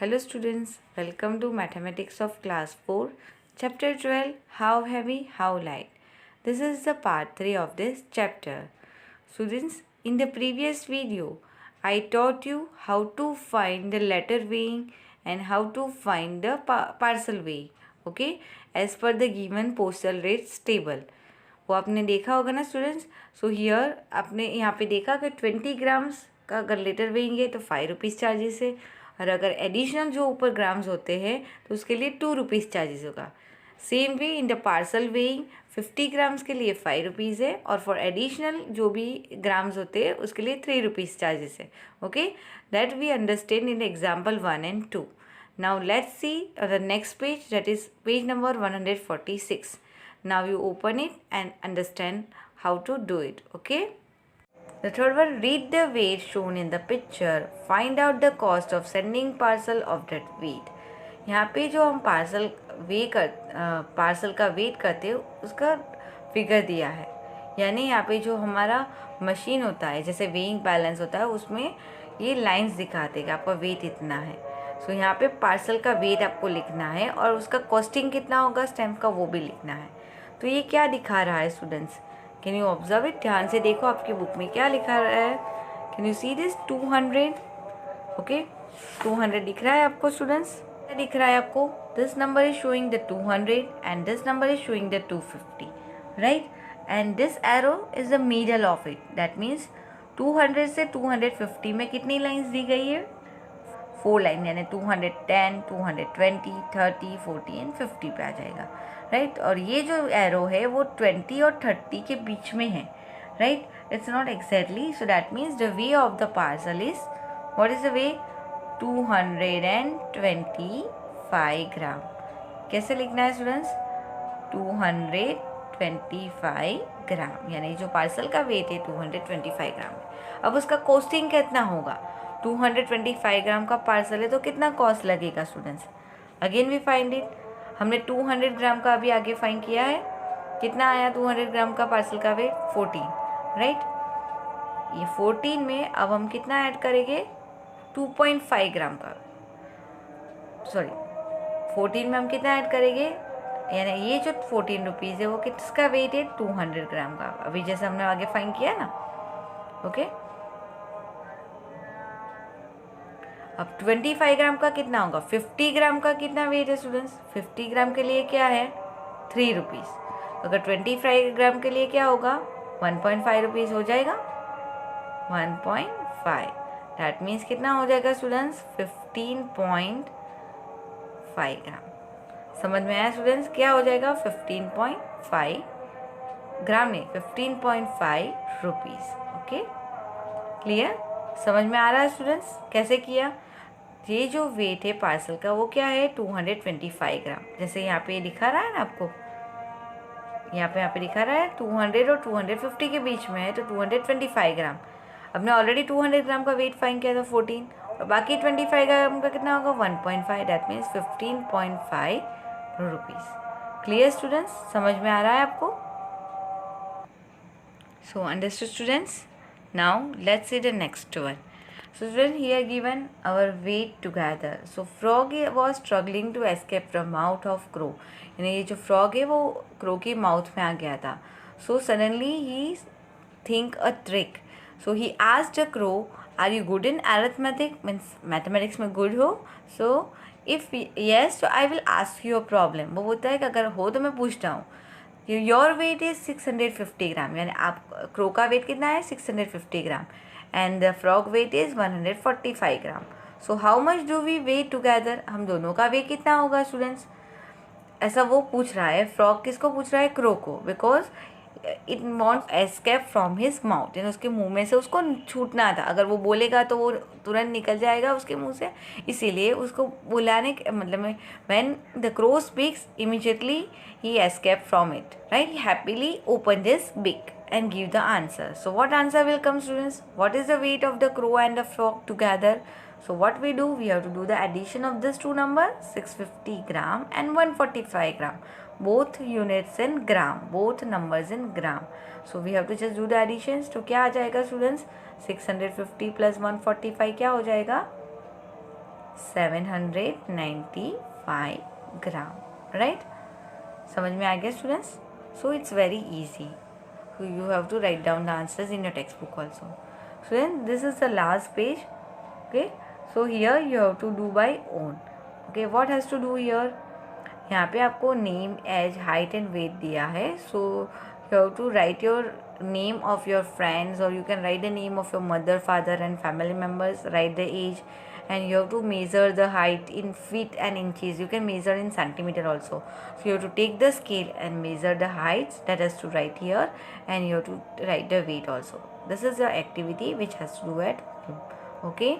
Hello students, welcome to Mathematics of Class 4, Chapter 12, How Heavy, How Light. This is the part 3 of this chapter. Students, in the previous video, I taught you how to find the letter weighing and how to find the parcel weighing, okay, as per the given postal rates table. वो आपने देखा होगा ना students. So here आपने यहाँ पे देखा कि 20 ग्राम्स का अगर लेटर वेइंगे तो 5 रुपीज़ चार्जेस है, और अगर एडिशनल जो ऊपर ग्राम्स होते हैं तो उसके लिए 2 रुपीज़ चार्जेस होगा. Same way in the parcel weighing 50 grams के लिए 5 रुपीज़ है, और फॉर एडिशनल जो भी ग्राम्स होते हैं उसके लिए 3 रुपीज़ चार्जेस है. Okay, that we understand in example 1 and 2. Now let's see the next page, that is page number 146. Now you open it and understand how to do it. Okay. The third one, read the weight shown in the picture. Find out the cost of sending parcel of that weight. यहाँ पे जो हम parcel का wait करते हैं उसका figure दिया है. यानी यहाँ पे जो हमारा मशीन होता है, जैसे वेइंग बैलेंस होता है, उसमें ये लाइंस दिखाते हैं कि आपका वेट इतना है. सो यहाँ पे पार्सल का वेट आपको लिखना है और उसका कॉस्टिंग कितना होगा स्टैम्प का वो भी लिखना है. तो ये क्या दिखा रहा है students? Can you observe it? ध्यान से देखो आपकी बुक में क्या लिखा रहा है. Can you see this? 200. Okay, 200 दिख रहा है आपको स्टूडेंट्स? क्या दिख रहा है आपको? This number is showing the 200 and this number is showing the 250, right? And this arrow is the middle of it. That means 200 से 250 में कितनी लाइन्स दी गई है? 4 लाइन, यानी 210, 220, 30, 40 एंड 50 पे आ जाएगा, राइट? और ये जो एरो है वो 20 और 30 के बीच में है, right? It's not exactly. So that means the way of the parcel is, what is the way? 225 ग्राम. कैसे लिखना है स्टूडेंट्स? 225 ग्राम, यानी जो पार्सल का वेट है 225 ग्राम है. अब उसका कॉस्टिंग कितना होगा? 225 ग्राम का पार्सल है तो कितना कॉस्ट लगेगा students? Again we find it. हमने 200 ग्राम का अभी आगे फाइंड किया है. कितना आया 200 ग्राम का पार्सल का वेट? 14, राइट? ये 14 में अब हम कितना ऐड करेंगे? 2.5 ग्राम का. सॉरी, 14 में हम कितना ऐड करेंगे? यानी ये जो 14 रुपीज़ है वो किसका वेट है? 200 ग्राम का. अभी जैसे हमने आगे फाइंड किया ना. ओके, अब 25 ग्राम का कितना होगा? 50 ग्राम का कितना वेट है स्टूडेंट्स? 50 ग्राम के लिए क्या है? 3 रुपीज़. अगर 25 ग्राम के लिए क्या होगा? 1.5 रुपीज़ हो जाएगा. 1.5. दैट मीन्स कितना हो जाएगा स्टूडेंट्स? 15.5 ग्राम. समझ में आया स्टूडेंट्स? क्या हो जाएगा? 15.5 ग्राम नहीं, 15.5 रुपीज़. Okay, clear? समझ में आ रहा है स्टूडेंट्स कैसे किया? ये जो वेट है पार्सल का वो क्या है? 225 ग्राम. जैसे यहाँ पे दिखा रहा है ना आपको, यहाँ पे दिखा रहा है 200 और 250 के बीच में है, तो 225 ग्राम. हमने ऑलरेडी 200 ग्राम का वेट फाइंड किया था 14, और बाकी 25 ग्राम का कितना होगा? 1.5. That means 15.5 rupees. Clear students? समझ में आ रहा है आपको? So understood students? Now let's see the next one. So student, here given our weight together. So frog was struggling to escape from mouth of crow. यानी ये जो frog है वो crow की mouth में आ गया था. So suddenly he think a trick. So he asked the crow, "Are you good in arithmetic?" Means mathematics में good हो. So if yes, so I will ask you a problem. वो बोलता है कि अगर हो तो मैं पूछता हूँ. योर वेट इज 650 ग्राम, यानी आप क्रो का वेट कितना है? 650 gram. And the frog weight is 145 gram. So how much do we weight together? हम दोनों का वेट कितना होगा स्टूडेंट्स? ऐसा वो पूछ रहा है. फ्रॉग किसको पूछ रहा है? क्रो को. Because it wants escape from his mouth, यानी उसके मुंह में से उसको छूटना था. अगर वो बोलेगा तो वो तुरंत निकल जाएगा उसके मुंह से, इसीलिए उसको बुलाने के मतलब में when the crow speaks immediately he escaped from it, right? He happily opened his beak and give the answer. So what answer will come students? What is the weight of the crow and the frog together? So what we do? We have to do the addition of these two numbers, 650 gram and 145 gram. Both units in gram, both numbers in gram. So we have to just do the additions. तो क्या आ जाएगा students? 650 plus 145 क्या हो जाएगा? 795 ग्राम, right? समझ में आ गया students? So it's very easy. You have to write down the answers in your textbook also. So then this is the last page. Okay, so here you have to do by own. Okay, what has to do here? यहाँ पे आपको name, age, height and weight दिया है. So you have to write your name of your friends, or you can write the name of your mother, father and family members, write the age, and you have to measure the height in feet and inches. You can measure in centimeter also. So you have to take the scale and measure the heights, that has to write here, and you have to write the weight also. This is the activity which has to do at home. Okay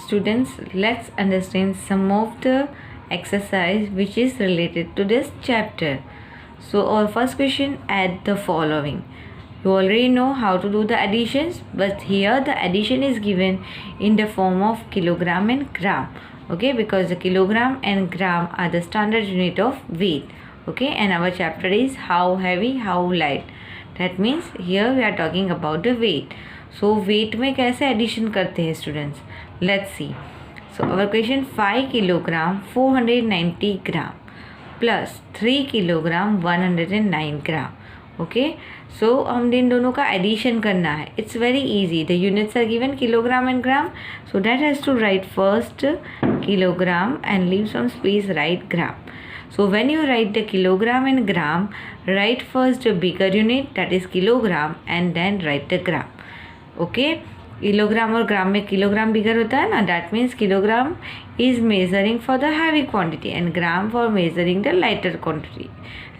students, let's understand some of the exercise which is related to this chapter. So our first question, add the following. You already know how to do the additions, but here the addition is given in the form of kilogram and gram. Okay, because the kilogram and gram are the standard unit of weight. Okay, and our chapter is how heavy, how light. That means here we are talking about the weight. So weight में कैसे addition करते हैं students? Let's see. So our question, 5 kilogram 490 gram plus 3 kilogram 109 gram. Okay, so हम इन दोनों का addition करना है. It's very easy. The units are given kilogram and gram, so that has to write first kilogram and leave some space, write gram. So when you write the kilogram and gram, write first the bigger unit, that is kilogram, and then write the gram. Okay, kilogram और gram में kilogram bigger होता है ना, that means kilogram is measuring for the heavy quantity and gram for measuring the lighter quantity,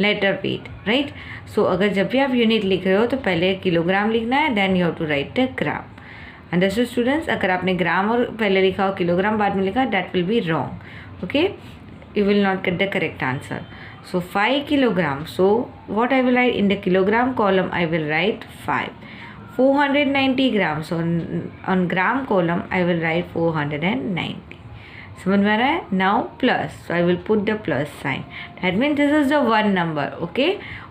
lighter weight, right? So अगर जब भी आप unit लिख रहे हो तो पहले किलोग्राम लिखना है, then you have to write the gram. Understood students? अगर आपने ग्राम और पहले लिखा हो किलोग्राम बाद में लिखा, that will be wrong. Okay, you will not get the correct answer. So 5 kilogram. So what I will write in the kilogram column, I will write 5. 490 grams. So on gram column, I will write 490. समझ में आ रहा है? Now plus. So I will put the plus sign. That means this is the one number. Okay.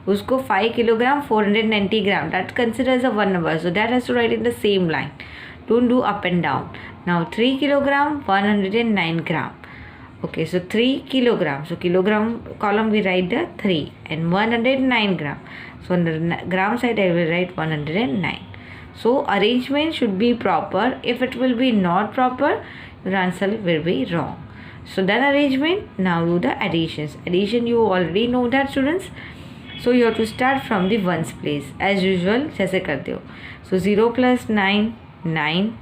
उसको 5 kilogram 490 gram. That considers a one number. So that has to write in the same line. Don't do up and down. Now 3 kilogram 109 gram. Okay, so 3 kilogram. So kilogram column we write the 3 and 109 gram. So on the gram side I will write 109. So arrangement should be proper. If it will be not proper, your answer will be wrong. So then arrangement. Now do the additions. Addition you already know that students. So you have to start from the ones place as usual जैसे करते हो. So 0 plus 9 9,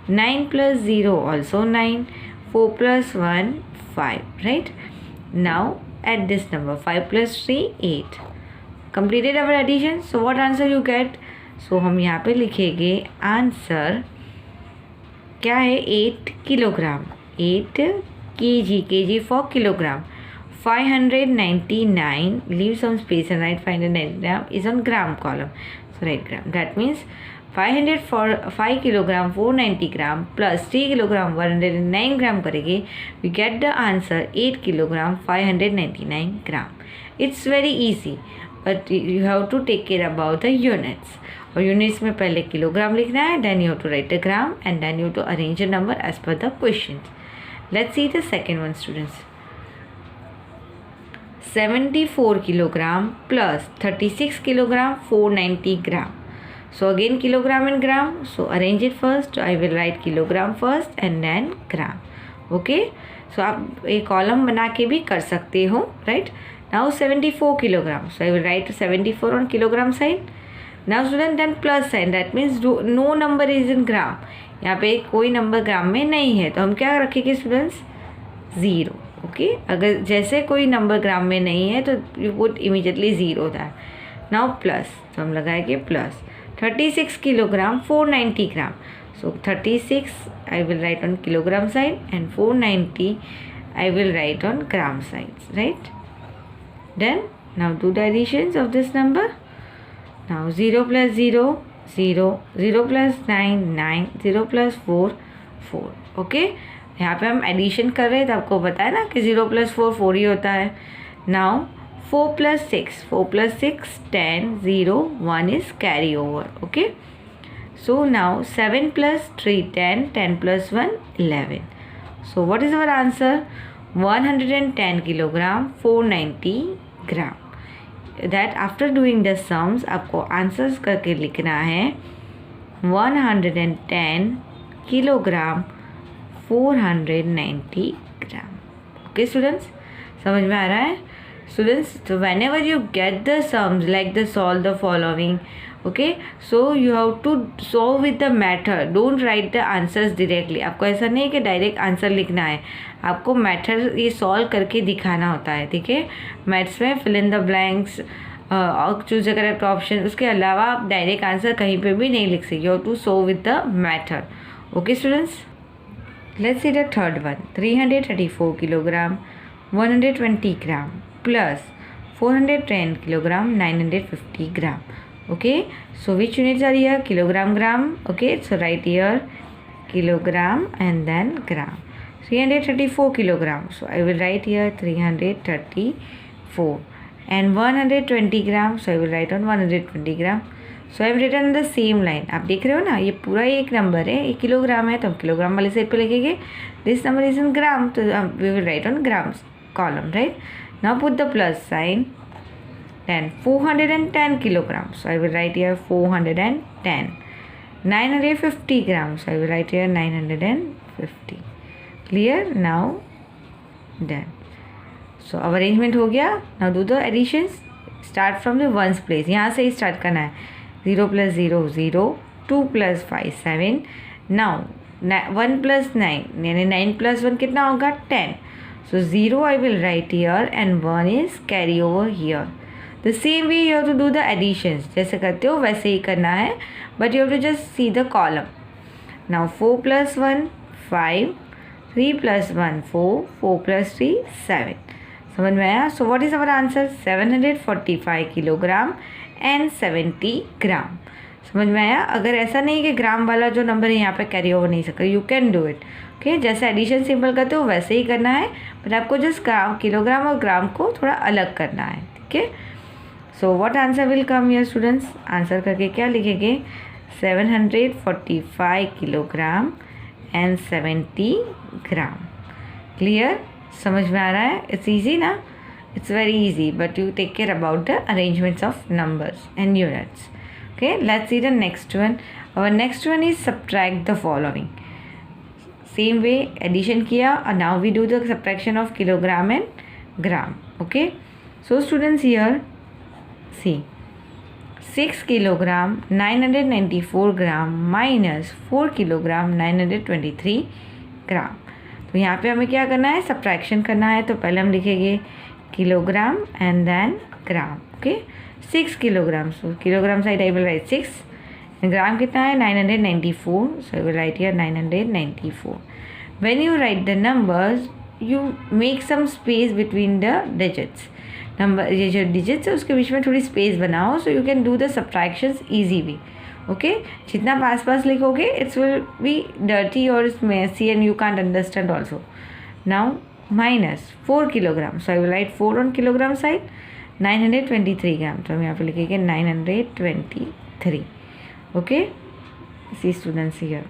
9 plus 0 also 9, 4 plus 1 5, right? Now add this number, 5 plus 3 8. Completed our addition. So what answer you get? So हम यहाँ पे लिखेंगे answer क्या है, 8 kilogram, 8 kg for kilogram. 599, leave some space and write 599 is on gram column. So write gram. That means 500 for 5 kilogram 490 gram plus 3 kilogram 109 gram करेंगे, we get the answer 8 kilogram 599 gram. It's very easy, but you have to take care about the units. और units में पहले kilogram लिखना है, then you have to write the gram and then you have to arrange the number as per the question. Let's see the second one students. 74 kilogram plus 36 kilogram 490 gram. So again kilogram and gram. So arrange it first. I will write kilogram first and then gram. Okay. So आप एक column बना के भी कर सकते हो, right? Now 74 kilogram. So I will write 74 on kilogram side. Now student then plus sign. That means no number is in gram. यहाँ पे कोई नंबर ग्राम में नहीं है तो हम क्या रखेंगे स्टूडेंट्स, 0. ओके, अगर जैसे कोई नंबर ग्राम में नहीं है तो यू पुट इमीडिएटली 0 था. नाउ प्लस, तो हम लगाएंगे plus 36 kilogram 490 gram. So 36 I will write on kilogram side and 490 I will write on gram sides, right? Then now do the additions of this number. Now 0 plus 0 0, 0 plus 9 9, 0 plus 4 4. Okay, यहाँ पे हम addition कर रहे हैं तो आपको पता है ना कि 0 plus 4 4 ही होता है. Now 4 plus 6, 4 plus 6 10, 0 1 is carry over. Okay, so now 7 plus 3 10, 10 plus 1 11. So what is our answer? 110 kilogram 490 gram. That after doing the sums आपको आंसर्स करके लिखना है 110 किलोग्राम 490 ग्राम। ओके स्टूडेंट्स, समझ में आ रहा है स्टूडेंट्स? तो whenever you get the sums like the solve the following, okay, so you have to solve with the method, don't write the answers directly. आपको ऐसा नहीं है कि डायरेक्ट आंसर लिखना है, आपको मैथड ये सॉल्व करके दिखाना होता है, ठीक है। मैथ्स में फिल इन द ब्लैंक्स और चूज द करेक्ट ऑप्शन, उसके अलावा आप डायरेक्ट आंसर कहीं पे भी नहीं लिख सकते, you have to solve with the method. Okay students, let's see the third one. 334 kilogram 120 gram plus 410 kilogram 950 gram. Okay, so which units are here? Kilogram, gram. Okay, so write here kilogram and then gram. 334 kilogram, so I will write here 334 and 120 gram, so I will write on 120 gram. So I have written the same line. आप देख रहे हो ना, ये पूरा एक number है, ये किलोग्राम है तो हम किलोग्राम वाले साइड पे लिखेंगे। This number is in gram, तो we will write on grams column, right. Now put the plus sign, then 410 kilogram, so I will write here 410। 950 gram, so I will write here 950। Clear? Now done. So अब arrangement हो गया। Now do the additions, start from the ones place, यहाँ से ही start करना है। 0 + 0 0, 2 + 5 7, now 1 + 9 यानी 9 + 1 कितना होगा? 10। So 0 I will write here and 1 is carry over here. The same way you have to do the additions, जैसे करते हो वैसे ही करना है, but you have to just see the column. Now 4 + 1 5, 3 + 1 4, 4 + 3 7। समझ में आया? So what is our answer? 745 kilogram and 70 ग्राम। समझ में आया? अगर ऐसा नहीं कि ग्राम वाला जो नंबर है यहाँ पे कैरी ओवर नहीं सकता, you can do it. Okay, जैसे एडिशन सिंपल करते हो वैसे ही करना है, बट आपको जस्ट ग्राम, किलोग्राम और ग्राम को थोड़ा अलग करना है, ठीक है। So what answer will come here students? Answer करके क्या लिखेंगे? 745 किलोग्राम एंड 70 ग्राम। क्लियर? समझ में आ रहा है? इट्स ईजी ना? It's very easy, but you take care about the arrangements of numbers and units. Okay, let's see the next one. Our next one is subtract the following. Same way addition किया और now we do the subtraction of kilogram and gram. Okay, so students here see 6 kilogram 994 gram minus 4 kilogram 923 gram. तो यहाँ पे हमें क्या करना है? Subtraction करना है। तो पहले हम लिखेंगे kilogram and then gram. Okay, 6 kilogram, so kilogram side I will write 6, gram कितना है? 994, so I will write here 994। When you write the numbers you make some space between the digits. Number, ये जो digits है उसके बीच में थोड़ी space बनाओ, so you can do the subtractions easily. Okay, जितना पास पास लिखोगे इट्स विल बी डर्टी और messy and you can't understand also. Now minus 4 kilogram, so I will write 4 on kilogram side, 923 gram, तो हम यहाँ पे लिखेंगे 923। Okay, see students here.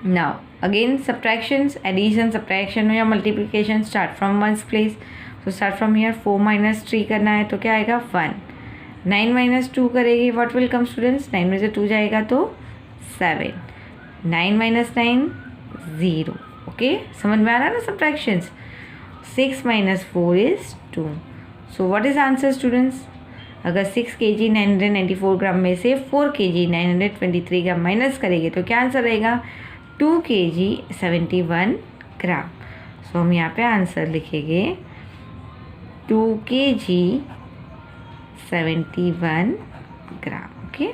Now again subtractions, addition, subtraction या multiplication start from ones place. So start from here 4 - 3 करना है तो क्या आएगा? 1। 9 - 2 करेगी, व्हाट विल कम स्टूडेंट्स? 9 में से 2 जाएगा तो 7। 9 - 9 0। ओके, समझ में आ रहा है ना subtractions? 6 - 4 is 2। So what is answer students? अगर 6 kg 994 ग्राम में से 4 kg 923 ग्राम माइनस करेंगे तो क्या आंसर रहेगा? 2 kg 71 ग्राम। सो हम यहाँ पे आंसर लिखेंगे 2 kg 71 ग्राम। ओके,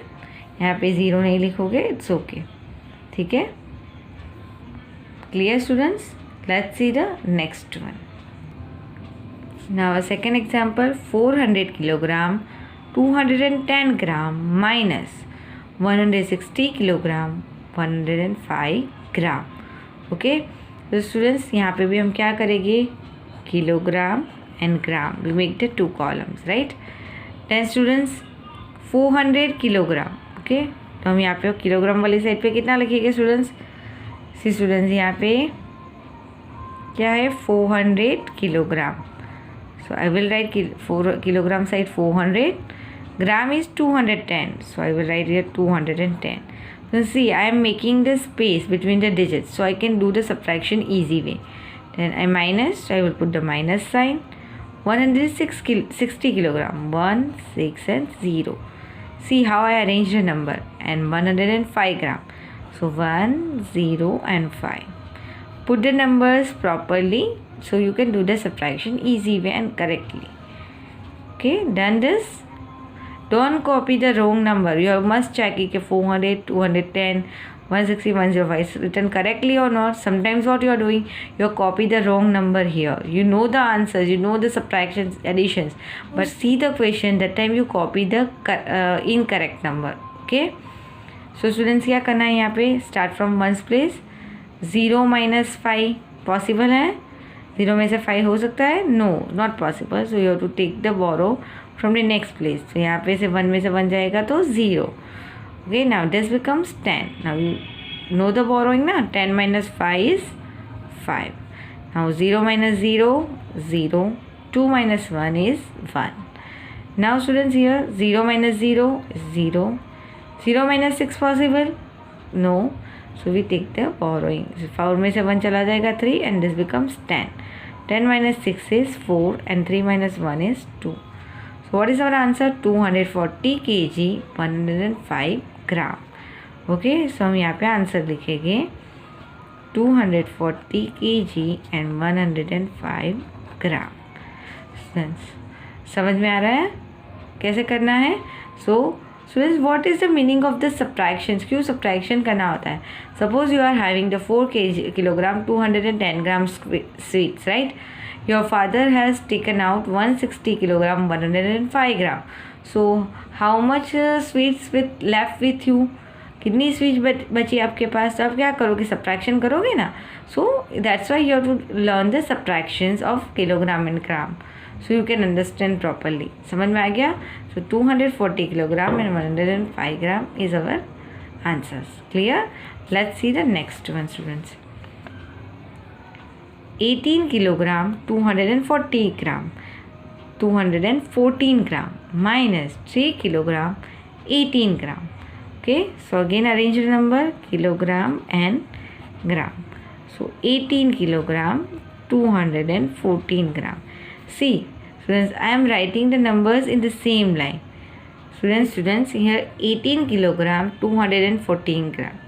यहाँ पे 0 नहीं लिखोगे, इट्स ओके, ठीक है। Clear students? Let's see the next one. Now a second example, 400 kilogram 210 gram minus 160 kilogram 105 gram. Okay, तो स्टूडेंट्स यहाँ पे भी हम क्या करेंगे? Kilogram and gram, we make the 2 columns, right. 10 students 400 kilogram. Okay, तो हम यहाँ पे किलोग्राम वाली साइड पे कितना लिखेंगे स्टूडेंट्स? सी स्टूडेंट्स यहाँ पे क्या है 400 kilogram. So I will write 4 kilogram side 400, gram is 210. So I will write here 210. So see, I am making the space between the digits, so I can do the subtraction easy way. Then I minus, I will put the minus sign. 160 kilogram, 1, 6 and 0. See how I arrange the number. And 105 gram. So 1, 0 and 5. Put the numbers properly so you can do the subtraction easy way and correctly. Okay, done this. Don't copy the wrong number. You must check it 400, 210, 160, 105 is written correctly or not. Sometimes what you are doing, you copy the wrong number here. You know the answers, you know the subtractions, additions, but see the question, that time you copy the incorrect number. Okay. So students क्या करना है यहाँ पे, start from ones place. 0 minus 5 possible है? 0 में से 5 हो सकता है? No, not possible. So you have to take the borrow from the next place. So यहाँ पे से 1 में से 1 जाएगा तो 0. Okay, now this becomes 10. Now you know the borrowing ना, 10 minus 5 is 5. Now 0 minus 0, 0. 2 minus 1 is 1. Now students here 0 minus 0 is 0. 0 minus 6 possible? No. So we take the borrowing. So 4 में से 1 चला जाएगा 3 and this becomes 10. 10 minus 6 is 4 and 3 minus 1 is 2. So what is our answer? 240 kg 105 gram. Okay, so हम यहाँ पे answer लिखेंगे 240 kg and 105 gram. समझ में आ रहा है कैसे करना है? So students, what is the meaning of the subtractions? क्यों subtraction करना होता है? Suppose you are having the 4 kilogram 210 gram sweets, right? Your father has taken out 160 kilogram 105 gram. So how much sweets with left with you? कितनी sweet बची आपके पास? तो आप क्या करोगे? सब्ट्रैक्शन करोगे ना. So that's why you have to learn the subtractions of kilogram and gram, so you can understand properly. समझ में आ गया? So 240 kilogram and 105 gram is our answers. Clear? Let's see the next one, students. 18 kilogram 240 gram 214 gram minus 3 kilogram 18 gram. Okay, so again arrange the number kilogram and gram. So 18 kilogram 214 gram. See students, I am writing the numbers in the same line. Students here 18 kilogram 214 gram.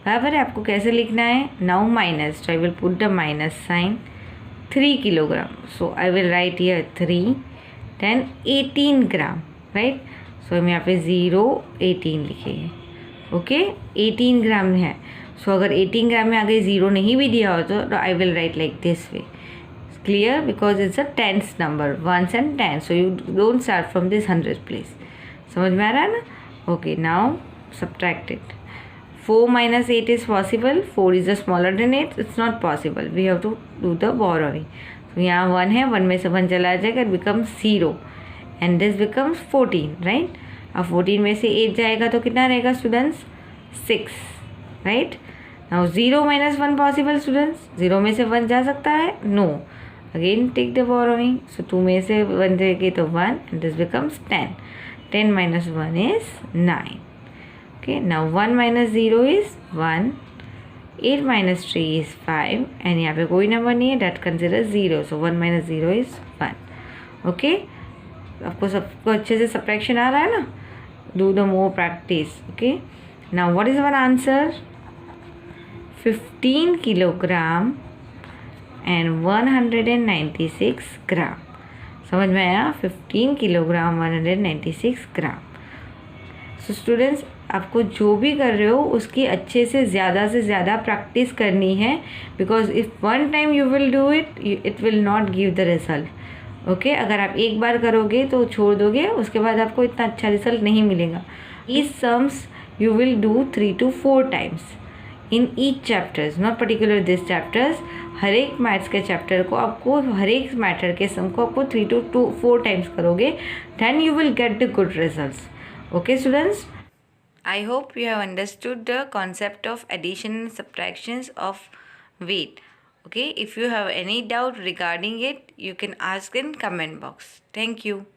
बराबर है. आपको कैसे लिखना है? Now minus, so I will put the minus sign. 3 kilogram, so I will write here 3. Then 18 gram, right? So हम यहाँ पे 0 18 लिखेंगे. ओके, 18 ग्राम है. सो अगर 18 ग्राम में आगे 0 नहीं भी दिया हो तो I will write like this way. Clear? Because it's a tens number, ones and tens, so you don't start from this 100th place. समझ में आ रहा है ना? Okay, now subtract it. 4 minus 8 is possible. 4 is a smaller than 8. It's not possible. We have to do the borrowing. So यहाँ 1 है, 1 में से 1 चला जाएगा, it becomes 0 and this becomes 14, right? अब 14 में से 8 जाएगा तो कितना रहेगा students? 6, right? Now 0 minus 1 possible students? 0 में से 1 जा सकता है? No. Again take the borrowing. So 2 में से 1 जाएगी तो 1 and this becomes 10. 10 minus 1 is 9. Okay, now 1 minus 0 is 1. 8 minus 3 is 5 and यहाँ पे कोई नंबर नहीं है, that considers 0. So 1 minus 0 is 1. Okay, आपको सबको अच्छे से subtraction आ रहा है ना? Do the more practice. Okay, now what is our answer? 15 kilogram and 196 gram. समझ में आया? 15 किलोग्राम 196 ग्राम. सो स्टूडेंट्स, आपको जो भी कर रहे हो उसकी अच्छे से ज़्यादा प्रैक्टिस करनी है, because if one time you will do it will not give the result. Okay, अगर आप एक बार करोगे तो छोड़ दोगे, उसके बाद आपको इतना अच्छा रिजल्ट नहीं मिलेगा. इस sums you will do 3 to 4 times इन each chapters, not particular this chapters. हर एक मैथ्स के चैप्टर को आपको, हर एक मैटर के सम को आपको 3 to 4 times करोगे, then you will get the good results. Okay students, I hope you have understood the concept of addition and subtractions of weight. Okay, if you have any doubt regarding it, you can ask in comment box. Thank you.